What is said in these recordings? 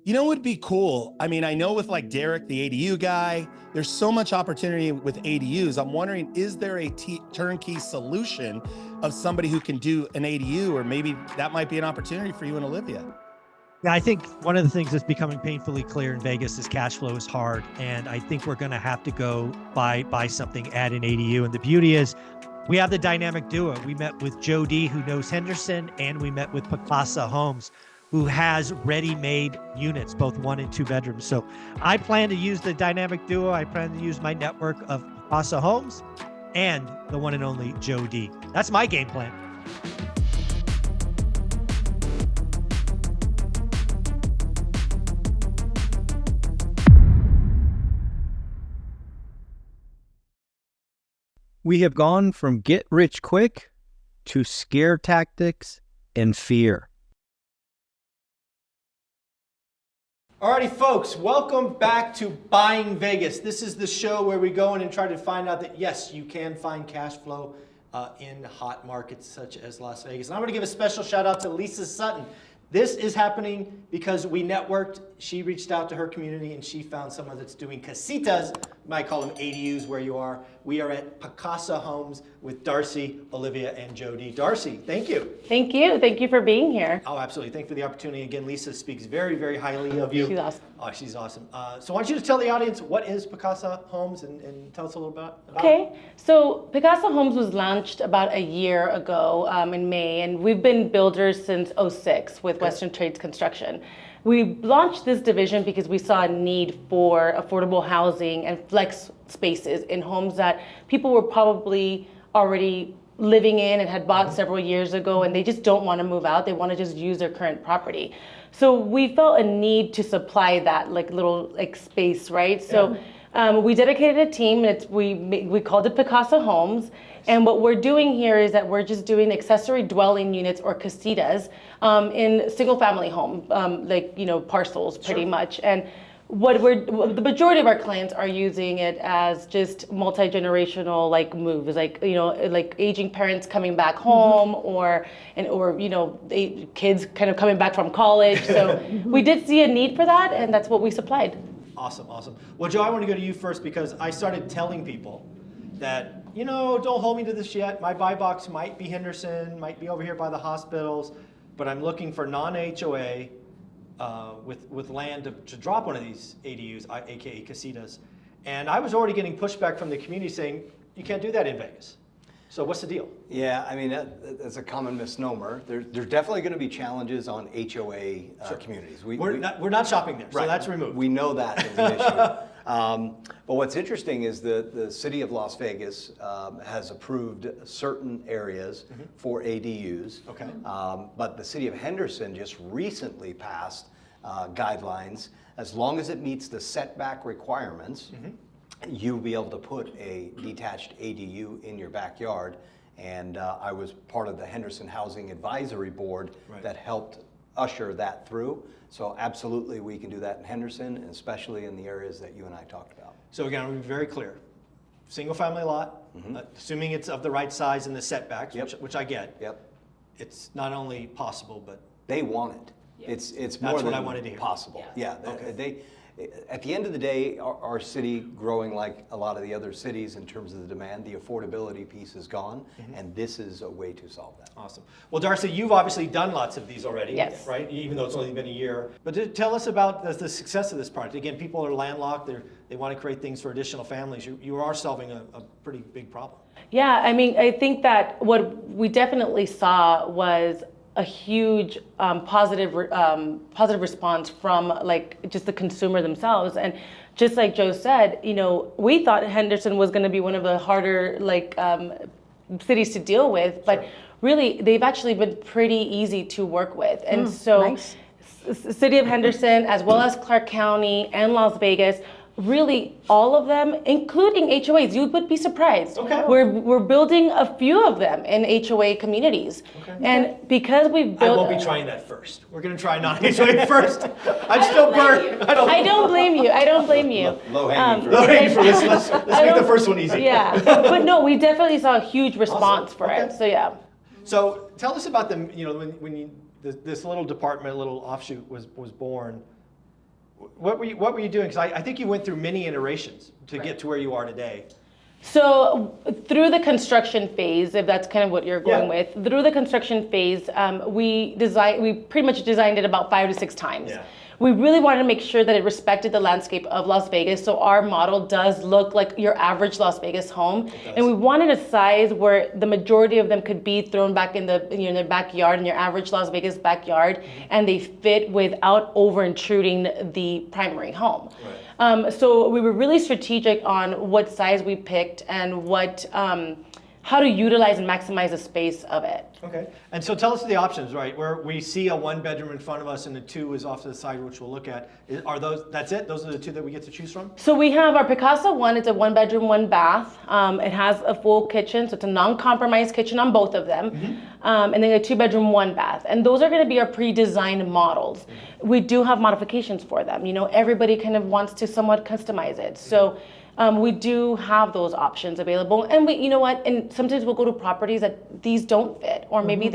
You know what would be cool? I mean, I know with like Derek, the ADU guy, there's so much opportunity with ADUs. I'm wondering, is there a turnkey solution of somebody who can do an ADU, or maybe that might be an opportunity for you and Olivia? Yeah, I think one of the things that's becoming painfully clear in Vegas is cash flow is hard. And I think we're going to have to go buy something at an ADU. And the beauty is we have the dynamic duo. We met with Jody, who knows Henderson, and we met with Picassa Homes, who has ready-made units, both 1 and 2 bedrooms. So I plan to use the dynamic duo. I plan to use my network of Picassa Homes and the one and only Jody. That's my game plan. We have gone from get rich quick to scare tactics and fear. Alrighty, folks, welcome back to Buying Vegas. This is the show where we go in and try to find out that, yes, you can find cash flow in hot markets such as Las Vegas. And I'm going to give a special shout out to Lisa Sutton. This is happening because we networked. She reached out to her community and she found someone that's doing casitas. You might call them ADUs where you are. We are at Picassa Homes with Darcy, Olivia, and Jody. Darcy, thank you. Thank you. Thank you for being here. Oh, absolutely. Thank you for the opportunity. Again, Lisa speaks very, very highly of you. She's awesome. Oh, she's awesome. So why don't you just tell the audience what is Picassa Homes and tell us a little about it. Okay. So Picassa Homes was launched about a year ago in May, and we've been builders since '06 with Western Trades Construction. We launched this division because we saw a need for affordable housing and flex spaces in homes that people were probably already living in and had bought several years ago, and they just don't want to move out. They want to just use their current property. So we felt a need to supply that little space, right? So we dedicated a team. We called it Picassa Homes. And what we're doing here is that we're just doing accessory dwelling units or casitas in single family home, parcels pretty much. And the majority of our clients are using it as just multi-generational moves, like aging parents coming back home or kids kind of coming back from college. So we did see a need for that, and that's what we supplied. Awesome, awesome. Well, Joe, I want to go to you first because I started telling people that, don't hold me to this yet. My buy box might be Henderson, might be over here by the hospitals, but I'm looking for non-HOA with land to drop one of these ADUs, aka casitas. And I was already getting pushback from the community saying, you can't do that in Vegas. So what's the deal? Yeah, I mean, that's a common misnomer. There's definitely going to be challenges on HOA communities. We're not shopping there, so that's removed. We know that is an issue. But what's interesting is the city of Las Vegas has approved certain areas for ADUs. Okay. But the city of Henderson just recently passed guidelines. As long as it meets the setback requirements, you'll be able to put a detached ADU in your backyard. And I was part of the Henderson Housing Advisory Board that helped usher that through. So absolutely we can do that in Henderson, and especially in the areas that you and I talked about. So again, I'm very clear. Single family lot, assuming it's of the right size and the setbacks, which I get. Yep. It's not only possible, but they want it. It's more That's than what I wanted to hear. possible. Yeah. They at the end of the day, our city growing like a lot of the other cities in terms of the demand, the affordability piece is gone, and this is a way to solve that. Awesome. Well, Darcy, you've obviously done lots of these already, right? Even though it's only been a year. But tell us about the success of this project. Again, people are landlocked. They want to create things for additional families. You are solving a pretty big problem. Yeah, I mean, I think that what we definitely saw was a huge positive response from just the consumer themselves. And just like Joe said, we thought Henderson was going to be one of the harder cities to deal with, but really they've actually been pretty easy to work with. And City of Henderson, as well as Clark County and Las Vegas, really all of them, including HOAs, you would be surprised. Okay. We're building a few of them in HOA communities. Okay. And because we've built... I won't be trying that first. We're going to try non-HOA first. I'm still burnt. I don't blame you. I don't blame you. Low hanging fruit. Low hanging fruit. Let's make the first one easy. Yeah. But no, we definitely saw a huge response for it. So yeah. So tell us about when this little department, little offshoot was born. What were you doing? Because I think you went through many iterations to get to where you are today. So through the construction phase, if that's kind of what you're going Yeah. with, through the construction phase, we pretty much designed it about 5 to 6 times. Yeah. We really wanted to make sure that it respected the landscape of Las Vegas. So our model does look like your average Las Vegas home. And we wanted a size where the majority of them could be thrown back in in their backyard, in your average Las Vegas backyard, and they fit without over intruding the primary home. Right. So we were really strategic on what size we picked and how to utilize and maximize the space of it. Okay. And so tell us the options, right? Where we see a 1-bedroom in front of us and a 2 is off to the side, which we'll look at. That's it? Those are the 2 that we get to choose from? So we have our Picassa one. It's a 1-bedroom, 1-bath. It has a full kitchen, so it's a non-compromised kitchen on both of them. And then a 2-bedroom, 1-bath. And those are going to be our pre-designed models. We do have modifications for them. You know, everybody kind of wants to somewhat customize it. So we do have those options available, and you know what? And sometimes we'll go to properties that these don't fit, or maybe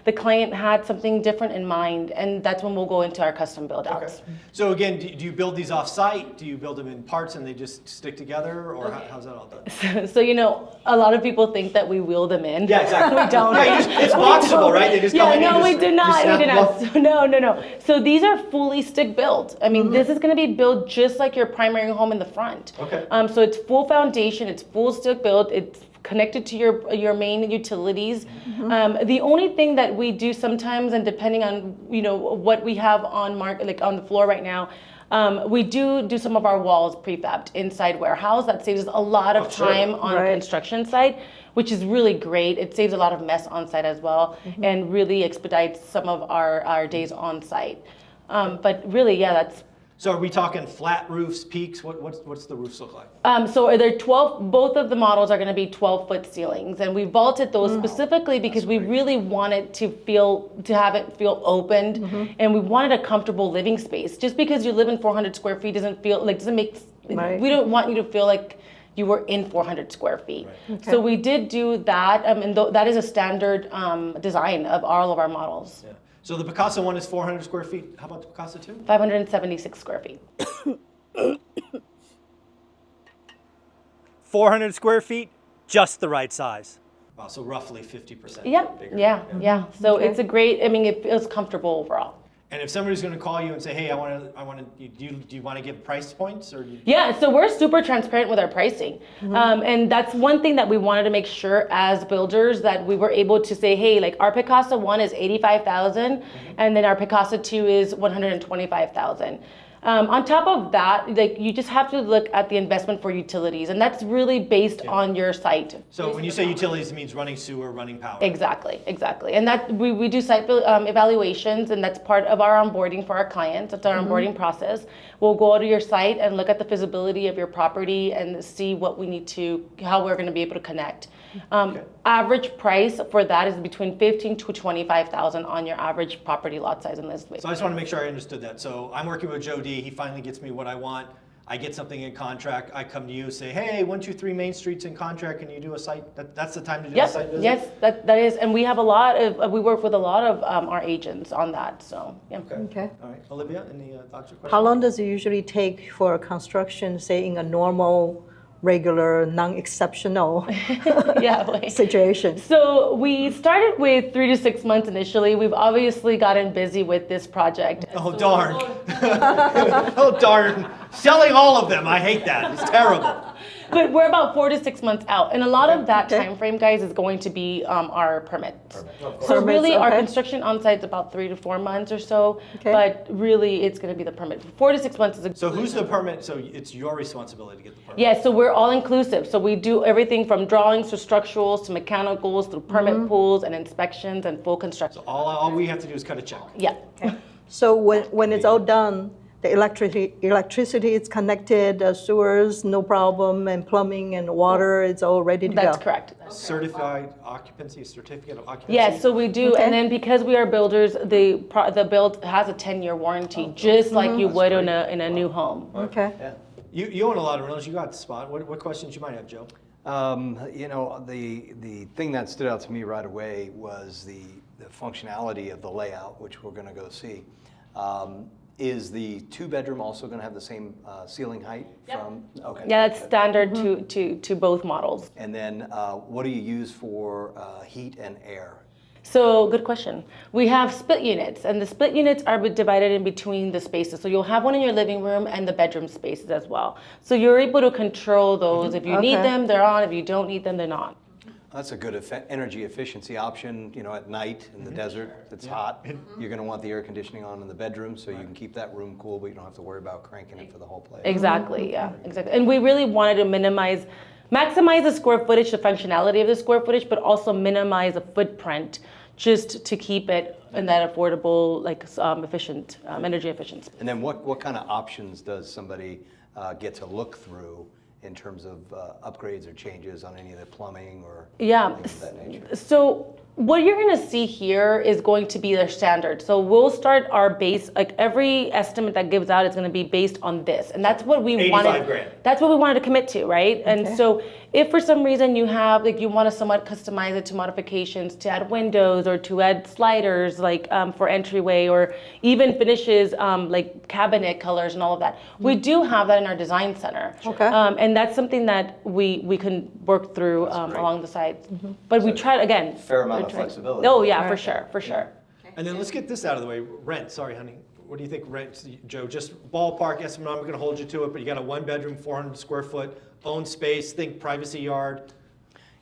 the client had something different in mind, and that's when we'll go into our custom build outs. Okay. So again, do you build these off-site? Do you build them in parts and they just stick together, or how's that all done? So you know, a lot of people think that we wheel them in. Yeah, exactly. We don't. It's boxable, right? They just come in. No, and we just, do not. you We do snap them not. So, no. So these are fully stick built. I mean, this is going to be built just like your primary home in the front. Okay. So it's full foundation. It's full stick built. It's connected to your main utilities. The only thing that we do sometimes, and depending on what we have on market, like on the floor right now, we do some of our walls prefabbed inside warehouse. That saves us a lot of time on the construction site, which is really great. It saves a lot of mess on site as well, and really expedites some of our days on site. But really, yeah, that's. So are we talking flat roofs, peaks? What's the roofs look like? So they're 12. Both of the models are going to be 12-foot ceilings, and we vaulted those specifically because we really wanted to have it feel opened, and we wanted a comfortable living space. Just because you live in 400 square feet doesn't make. Right. We don't want you to feel like you were in 400 square feet. Right. Okay. So we did do that, and that is a standard design of all of our models. Yeah. So the Picassa one is 400 square feet. How about the Picassa 2? 576 square feet. 400 square feet, just the right size. Wow, so roughly 50% Yep. bigger. Yeah. So it's a great. I mean, it feels comfortable overall. And if somebody's going to call you and say, "Hey, I want to," do you want to give price points or? Yeah, so we're super transparent with our pricing, and that's one thing that we wanted to make sure as builders that we were able to say, "Hey, like our Picassa one is 85,000, and then our Picassa 2 is 125,000." On top of that, like you just have to look at the investment for utilities, and that's really based on your site. So when you say utilities, it means running sewer, running power. Exactly. And that we do site evaluations, and that's part of our onboarding for our clients. That's our onboarding process. We'll go to your site and look at the feasibility of your property and see how we're going to be able to connect. Average price for that is between 15 to 25,000 on your average property lot size in this way. So I just want to make sure I understood that. So I'm working with Joe D. He finally gets me what I want. I get something in contract. I come to you, say, "Hey, 123 Main Street's in contract. Can you do a site?" That's the time to do a site visit? Yes, that is, and we have we work with a lot of our agents on that. So yeah. Okay. All right, Olivia, any thoughts or questions? How long does it usually take for a construction, say in a normal, regular, non-exceptional situation? So we started with 3 to 6 months initially. We've obviously gotten busy with this project. Oh, darn. Oh, darn. Selling all of them. I hate that. It's terrible. But we're about 4 to 6 months out. And a lot of that time frame, guys, is going to be our permits. So really our construction on site is about 3 to 4 months or so. But really it's going to be the permit. 4 to 6 months is So who's the permit? So it's your responsibility to get the permit? Yeah, so we're all inclusive. So we do everything from drawings to structurals to mechanicals through permit pools and inspections and full construction. So all we have to do is cut a check. Yeah. So when it's all done, the electricity is connected, sewers, no problem, and plumbing and water, it's all ready to go. That's correct. Certified occupancy, certificate of occupancy? Yes, so we do, and then because we are builders, the build has a 10-year warranty, just like you would in a new home. Okay. Yeah. You own a lot of rentals. You got the spot. What questions you might have, Joe? The thing that stood out to me right away was the functionality of the layout, which we're going to go see. Is the 2-bedroom also going to have the same ceiling height from? Okay. Yeah, that's standard to both models. And then what do you use for heat and air? So good question. We have split units, and the split units are divided in between the spaces. So you'll have one in your living room and the bedroom spaces as well. So you're able to control those. If you need them, they're on. If you don't need them, they're not. That's a good energy efficiency option. You know, at night in the desert, it's hot. You're going to want the air conditioning on in the bedroom so you can keep that room cool, but you don't have to worry about cranking it for the whole place. Exactly, yeah, exactly. And we really wanted to maximize the square footage, the functionality of the square footage, but also minimize the footprint just to keep it in that affordable, like efficient, energy efficient space. And then what kind of options does somebody get to look through in terms of upgrades or changes on any of the plumbing or things of that nature? So what you're going to see here is going to be their standard. So we'll start our base, like every estimate that gives out is going to be based on this. And that's what we wanted. $85,000. That's what we wanted to commit to, right? And so if for some reason you have, like you want to somewhat customize it to modifications, to add windows or to add sliders, like for entryway, or even finishes, like cabinet colors and all of that, we do have that in our design center. And that's something that we can work through along the sides. But we try, again, Fair amount of flexibility. oh yeah, for sure, for sure. And then let's get this out of the way. Rent, sorry, honey. What do you think rent, Joe? Just ballpark estimate, I'm not going to hold you to it, but you got a 1-bedroom, 400 square foot, own space, think privacy yard.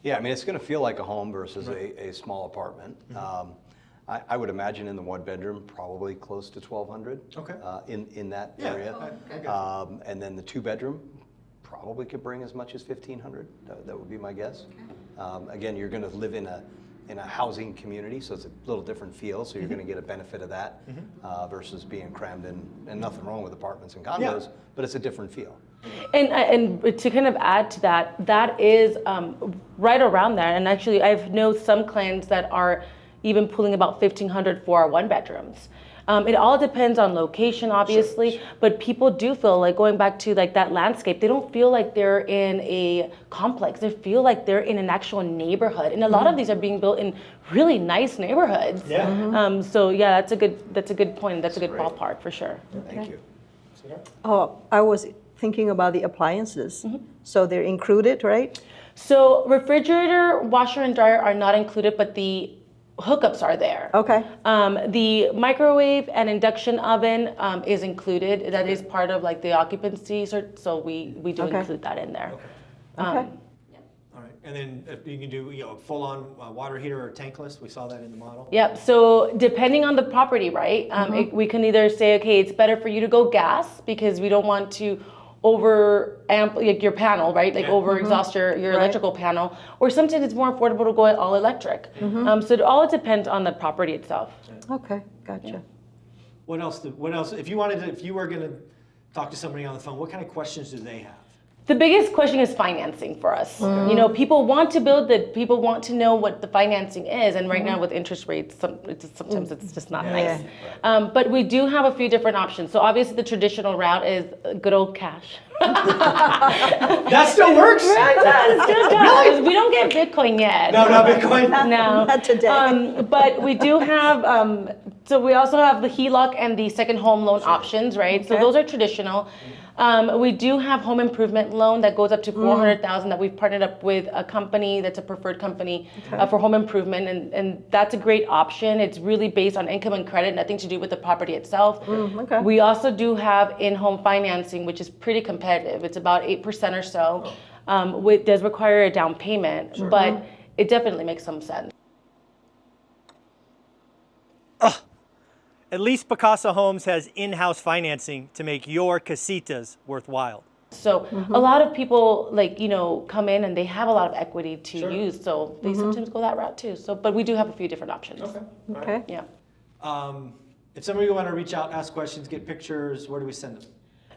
Yeah, I mean, it's going to feel like a home versus a small apartment. I would imagine in the 1-bedroom, probably close to 1,200 in that area. And then the 2-bedroom probably could bring as much as 1,500. That would be my guess. Again, you're going to live in a housing community, so it's a little different feel, so you're going to get a benefit of that versus being crammed in, and nothing wrong with apartments and condos, but it's a different feel. And to kind of add to that, that is right around that. And actually, I've known some clients that are even pulling about 1,500 for our 1-bedrooms. It all depends on location, obviously, but people do feel like, going back to like that landscape, they don't feel like they're in a complex. They feel like they're in an actual neighborhood, and a lot of these are being built in really nice neighborhoods. So yeah, that's a good point. That's a good ballpark for sure. Thank you. Oh, I was thinking about the appliances. So they're included, right? So refrigerator, washer, and dryer are not included, but the hookups are there. Okay. The microwave and induction oven is included. That is part of like the occupancy, so we do include that in there. Okay. All right, and then if you can do full-on water heater or tankless. We saw that in the model. Yep. So depending on the property, right? We can either say, okay, it's better for you to go gas because we don't want to like your panel, right? Like over exhaust your electrical panel, or sometimes it's more affordable to go all electric. So it all depends on the property itself. Okay, gotcha. What else? If you were going to talk to somebody on the phone, what kind of questions do they have? The biggest question is financing for us. You know, people want to build it. People want to know what the financing is, and right now with interest rates, sometimes it's just not nice. But we do have a few different options. So obviously, the traditional route is good old cash. That still works. It still does. Really? We don't get Bitcoin yet. No, not Bitcoin. No, Not today. but we do have. So we also have the HELOC and the second home loan options, right? So those are traditional. We do have home improvement loan that goes up to $400,000 that we've partnered up with a company that's a preferred company for home improvement, and that's a great option. It's really based on income and credit, nothing to do with the property itself. We also do have in-home financing, which is pretty competitive. It's about 8% or so. It does require a down payment, but it definitely makes some sense. At least Picassa Homes has in-house financing to make your casitas worthwhile. So a lot of people come in and they have a lot of equity to use, so they sometimes go that route too. So, but we do have a few different options. Okay. Yeah. If somebody want to reach out, ask questions, get pictures, where do we send them?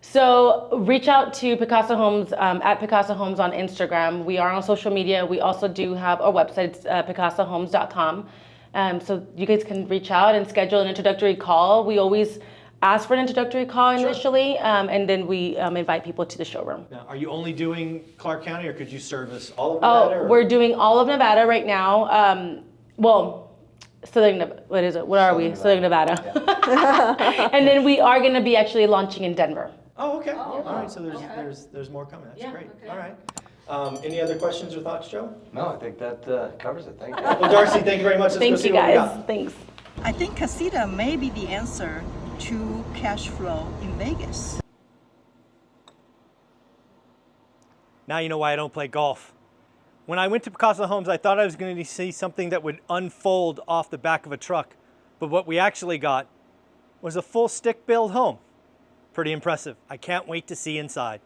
So reach out to Picassa Homes at Picassa Homes on Instagram. We are on social media. We also do have our website, it's picassahomes.com. So you guys can reach out and schedule an introductory call. We always ask for an introductory call initially, and then we invite people to the showroom. Now, are you only doing Clark County, or could you service all of Nevada? We're doing all of Nevada right now. What is it? What are we? Southern Nevada. And then we are going to be actually launching in Denver. Oh, okay. All right. So there's more coming. That's great. All right. Any other questions or thoughts, Joe? No, I think that covers it. Thank you. Well, Darcy, thank you very much. Let's go Thank see you what we guys. got. Thanks. I think casita may be the answer to cash flow in Vegas. Now you know why I don't play golf. When I went to Picassa Homes, I thought I was going to see something that would unfold off the back of a truck. But what we actually got was a full stick-built home. Pretty impressive. I can't wait to see inside.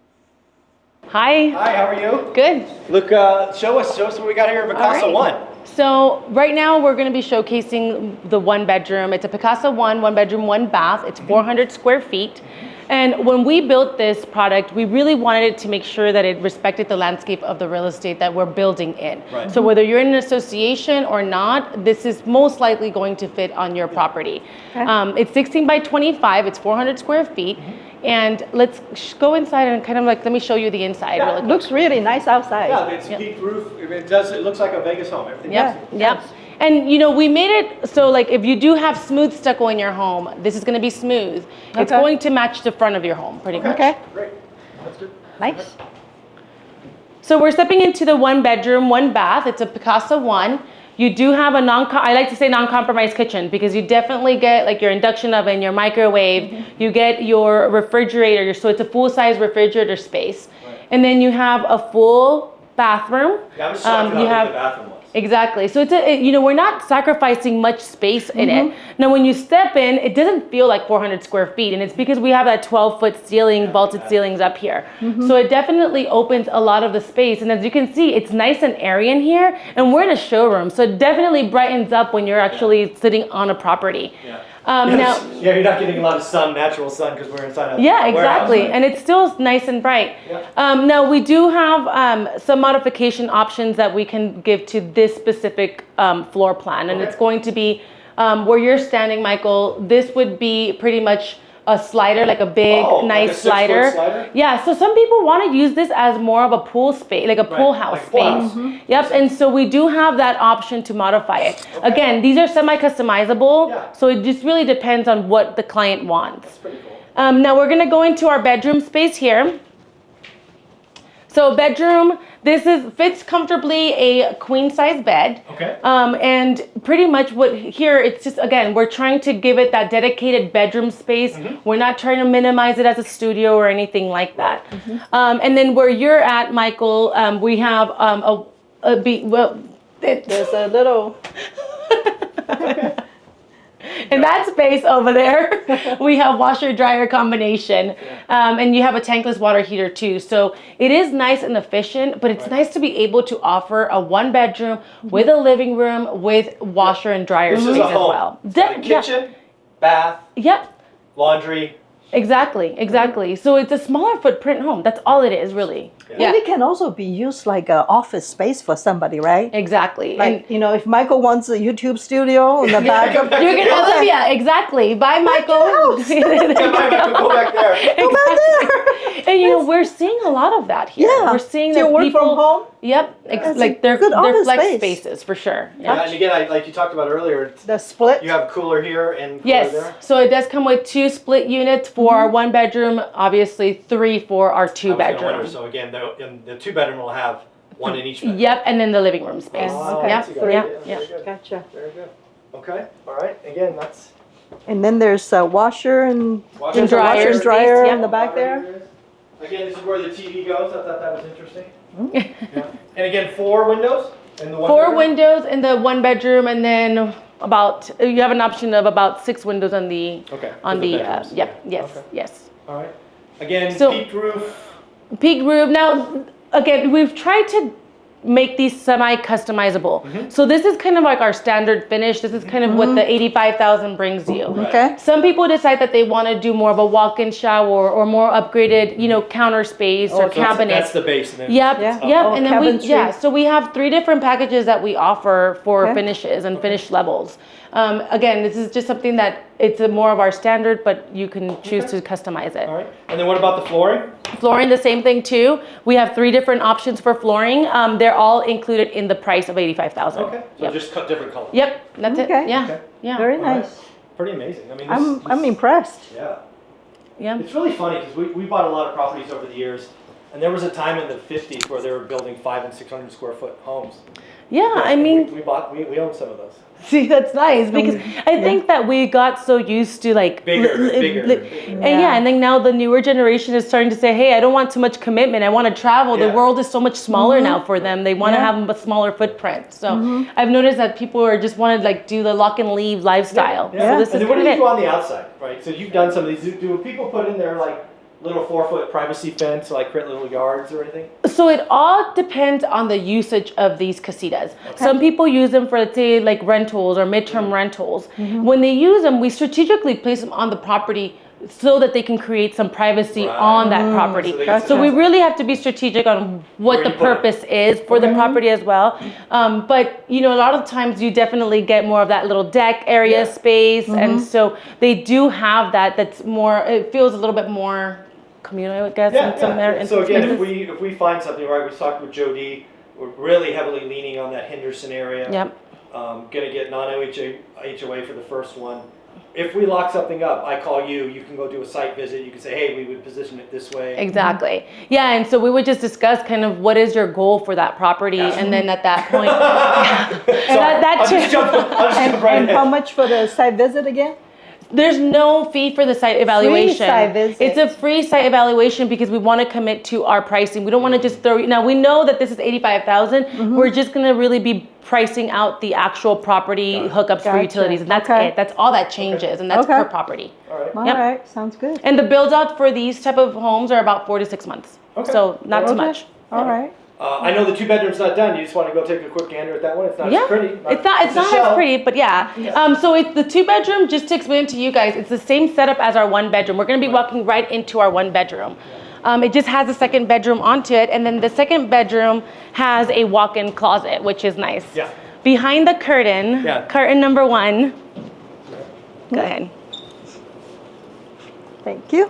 Hi. Hi, how are you? Good. Look, show us what we got here in Picassa All right. 1. So right now we're going to be showcasing the 1-bedroom. It's a Picassa 1-bedroom, 1-bath. It's 400 square feet. And when we built this product, we really wanted it to make sure that it respected the landscape of the real estate that we're building in. Right. So whether you're in an association or not, this is most likely going to fit on your property. Okay. It's 16 by 25. It's 400 square feet. And let's go inside and kind of like, let me show you the inside really quick. Looks really nice outside. Yeah, it's peaked roof. It looks like a Vegas home. Everything. Yep, yep. And you know, we made it so like if you do have smooth stucco in your home, this is going to be smooth. It's Okay. going to match the front of your home pretty much. Okay. Great. That's good. Nice. So we're stepping into the 1-bedroom, 1-bath. It's a Picassa 1. You do have a I like to say non-compromised kitchen because you definitely get like your induction oven, your microwave, you get your refrigerator, so it's a full-size refrigerator space. Right. And then you have a full bathroom. Yeah, I'm just shocked you how have big the bathroom was. Exactly. So you know, we're not sacrificing much space in it. Now, when you step in, it doesn't feel like 400 square feet, and it's because we have that 12-foot ceiling, vaulted ceilings up here. So it definitely opens a lot of the space. And as you can see, it's nice and airy in here, and we're in a showroom, so it definitely brightens up when you're actually sitting on a property. Yeah. Now, Yeah, you're not getting a lot of sun, natural sun, because we're inside a yeah, warehouse, exactly. right? And it's still nice and bright. Yeah. Now, we do have some modification options that we can give to this specific floor plan. And Okay. it's going to be where you're standing, Michael, this would be pretty much a slider, like a big, Oh, like a nice 6-foot slider. slider? Yeah, so some people want to use this as more of a pool space, like a pool Right, house like pool space. house. Yep, and so we do have that option to modify it. Again, these are semi-customizable, Yeah. so it just really depends on what the client wants. That's pretty cool. Now we're gonna go into our bedroom space here. So bedroom, this fits comfortably a queen size bed. Okay. And pretty much it's just, again, we're trying to give it that dedicated bedroom space. We're not trying to minimize it as a studio or anything like that. And then where you're at, Michael, we have There's a little. in that space over there, we have washer dryer combination, and you have a tankless water heater too. So it is nice and efficient, but it's nice to be able to offer a 1-bedroom with a living room with washer and dryer This space is a as home. well. It's got a kitchen, bath, Yep. laundry. Exactly. So it's a smaller footprint home. That's all it is, really. And it can also be used like an office space for somebody, right? Exactly. Like, you know, if Michael wants a YouTube studio in the back of You're gonna Olivia, exactly. Bye, Michael. Go back there. And you know, we're seeing a lot of that here. Yeah. We're seeing So that you work people. from home? Yep. That's Like a they're good office flex space. spaces for sure. Yeah, and again, like you talked about earlier, the split. you have cooler here and cooler Yes. there. So it does come with 2 split units for our 1-bedroom. Obviously, 3 for our I was gonna wonder, 2-bedroom. so again, the 2-bedroom will have one in each bedroom. Yep, and then the living room space. Oh, okay. Yep. So you got it. Yeah. Very good. Gotcha. Very good. Okay. All right. Again, that's And then there's a washer and washer And dryer washer and space, dryer yep. in the back there. Again, this is where the TV goes. I thought that was interesting. Yeah. And again, 4 windows in the 1 4 bedroom? windows in the 1-bedroom, and then you have an option of about 6 windows on the Okay. on for the bedrooms. yep, yes, Okay. yes. All right. Again, So- peaked roof. Peak roof. Now, again, we've tried to make these semi-customizable. So this is kind of like our standard finish. This is kind of what the 85,000 brings you. Okay. Some people decide that they want to do more of a walk-in shower or more upgraded, you know, counter space or So that's cabinets. the base. And then Yep, Yeah. yep. Oh, And then cabinetry. so we have 3 different packages that we offer for Okay. finishes and finish levels. Again, this is just something that it's more of our standard, but you can choose to customize it. All right. And then what about the flooring? Flooring, the same thing too. We have 3 different options for flooring. They're all included in the price of $85,000. Okay. So just cut different colors. Yep, that's it. Okay. Yeah. Okay. Yeah. Very All right. nice. Pretty amazing. I mean, I'm impressed. Yeah. Yeah. It's really funny because we bought a lot of properties over the years, and there was a time in the 50s where they were building 500 and 600 square foot homes. Yeah, I mean, we own some of those. see, that's nice because I think that we got so used to like Bigger. and and then now the newer generation is starting to say, hey, I don't want too much commitment. I want to travel. The Yeah. world is so much smaller now for them. They want to have a smaller footprint. So I've noticed that people are just want to like do the lock and leave lifestyle. Yeah. So this And is then what do kind you of do it. on the outside, right? So you've done some of these. Do people put in their like little 4-foot privacy fence, like create little yards or anything? So it all depends on the usage of these casitas. Some people use them for, let's say, like rentals or midterm rentals. When they use them, we strategically place them on the property so that they can create some privacy on that property. So they can So we really have to be strategic on what Where the you put it. purpose is for the property as well. But you know, a lot of times you definitely get more of that little deck area space, and so they do have that. That's more. It feels a little bit more communal, I guess. In some in So some again, spaces. if we find something, right, we talked with Jody, we're really heavily leaning on that Henderson area. Yep. Gonna get non-HOA for the first one. If we lock something up, I call you, you can go do a site visit, you can say, hey, we would position it this way. Exactly. Yeah, and so we would just discuss kind of what is your goal for that property, and then at that point, I'll just jump right And ahead. how much for the site visit again? there's no fee for the site evaluation. site visit. It's a free site evaluation because we want to commit to our pricing. We don't want to just throw. Now we know that this is 85,000. We're just going to really be pricing out the actual property hookups for Gotcha. utilities, and that's Okay. it. That's all that changes, and that's Okay. per property. All right. All Yep. right, sounds good. And the build out for these type of homes are about 4 to 6 months. Okay. So not too Okay. much. All right. I know the 2 bedroom's not done. You just want to go take a quick gander at that one. It's not as pretty. It's not a as shell. pretty, but yeah. So it's the 2 bedroom, just to explain to you guys, it's the same setup as our 1 bedroom. We're gonna be walking right into our 1 bedroom. It just has a 2nd bedroom onto it, and then the 2nd bedroom has a walk-in closet, which is nice. Yeah. Behind the curtain, Yeah. curtain number 1. Go ahead. Thank you.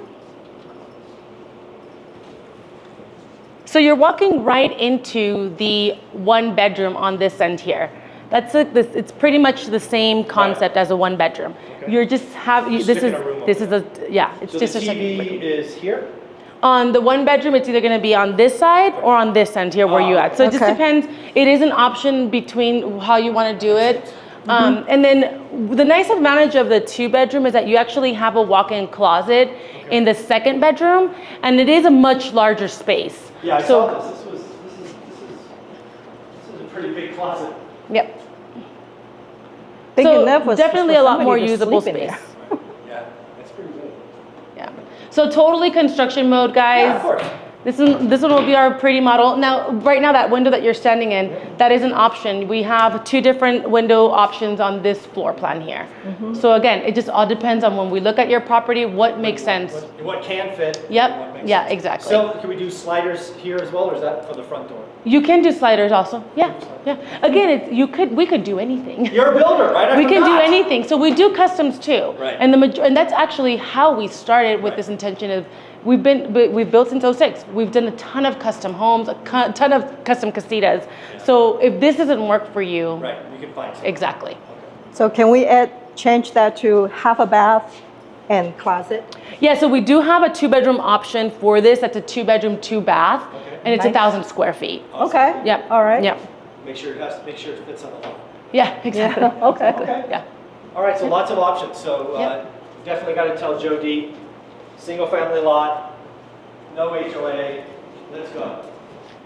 So you're walking right into the 1 bedroom on this end here. It's pretty much the same concept as a 1 bedroom. Okay. You're just this sticking is a room this over is a yeah. It's So just the a second TV bedroom. is here? On the 1 bedroom, it's either going to be on this side or on this end here where you at. So it just Okay. depends. It is an option between how you want to do it. And then the nice advantage of the 2 bedroom is that you actually have a walk-in closet in the 2nd bedroom, and it is a much larger space. Yeah, I So- saw this. This is a pretty big closet. Yep. Big So enough for definitely for a lot somebody more to usable sleep in space. there. Yeah, that's pretty good. Yeah. So totally construction mode, guys. Yeah, of course. This one will be our pretty model. Now, right now, that window that you're standing in, that is an option. We have 2 different window options on this floor plan here. So again, it just all depends on when we look at your property, what makes sense. What can fit? Yep. and what makes Yeah, sense. exactly. So can we do sliders here as well, or is that for the front door? You can do sliders also. Yeah, yeah. Again, we could do anything. You're a builder, right? I We can do forgot. anything. So we do customs too. Right. And and that's actually how we started with this intention of we've built since 06. We've done a ton of custom homes, ton of custom casitas. So if this doesn't work for you, Right, we can find something. exactly. So can we change that to half a bath and closet? Yeah, so we do have a 2 bedroom option for this. That's a 2 bedroom, 2 bath, and it's Nice. 1,000 square feet. Okay. Yep. All right. Yep. Make sure it fits on the lot. Yeah, exactly. Yeah, okay. Okay. Yeah. All right, so lots of options. So Yep. definitely got to tell Joe D, single family lot, no HOA. Let's go.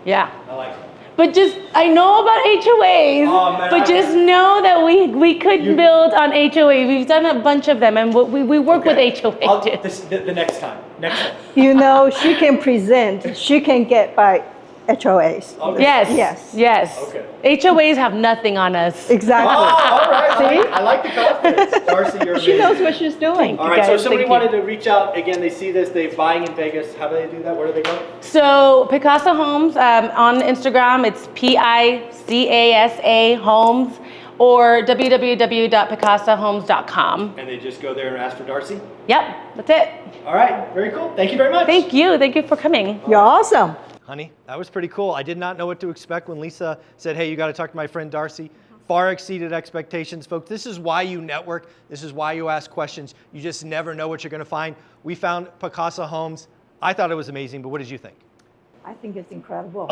Yeah. I like it. But I know about HOAs, Oh, man, but just know that we could build on HOA. We've done a bunch of them, and we work with HOA too. The next time. Next time. You know, she can present, she can get by HOAs. Okay. Yes. Okay. HOAs have nothing on us. Exactly. Oh, all right. See? I like the confidence. Darcy, you're She amazing. knows what she's doing. All right, so if guys, somebody thank you. wanted to reach out, again, they see this, they're buying in Vegas. How do they do that? Where do they go? So Picassa Homes on Instagram, it's Picassa Homes, or www.picassahomes.com. And they just go there and ask for Darcy? Yep, that's it. All right, very cool. Thank you very much. Thank you for coming. You're awesome. Honey, that was pretty cool. I did not know what to expect when Lisa said, hey, you got to talk to my friend Darcy. Far exceeded expectations, folks. This is why you network. This is why you ask questions. You just never know what you're going to find. We found Picassa Homes. I thought it was amazing, but what did you think? I think it's incredible.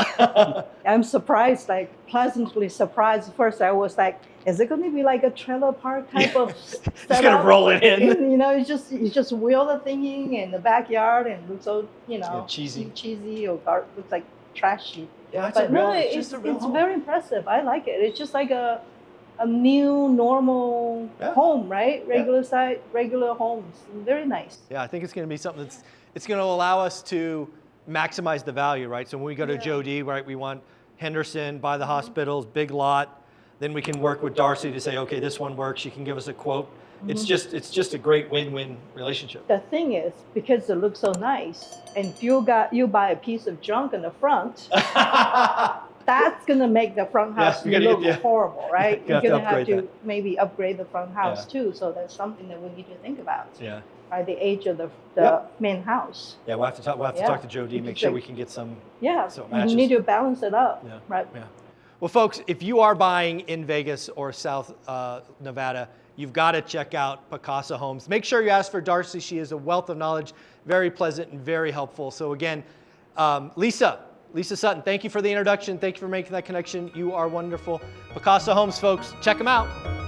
I'm surprised, like pleasantly surprised. First, I was like, is it going to be like a trailer park type of setup? It's going to roll it in. And, you know, you just wheel the thing in the backyard and looks so, you know, cheesy or looks like trashy. Yeah, it's but no, it's it's very impressive. I like it. It's just like a new normal home, right? Regular size, regular homes. Very nice. Yeah, I think it's going to be something it's going to allow us to maximize the value, right? So when we go to Joe D, right, we want Henderson by the hospitals, big lot. Then we can work with Darcy to say, okay, this one works. She can give us a quote. It's just a great win-win relationship. The thing is, because it looks so nice, and if you buy a piece of junk in the front, that's gonna make the front house look horrible, right? You're gonna have to maybe upgrade the front house too. So that's something that we need to think about. Yeah. Right, the age of the main house. Yeah, we'll have to talk to Joe D, make sure we can get some. So it matches. You need to balance it up, right? Yeah. Well, folks, if you are buying in Vegas or South Nevada, you've got to check out Picassa Homes. Make sure you ask for Darcy. She is a wealth of knowledge, very pleasant and very helpful. So again, Lisa Sutton, thank you for the introduction. Thank you for making that connection. You are wonderful. Picassa Homes, folks, check them out.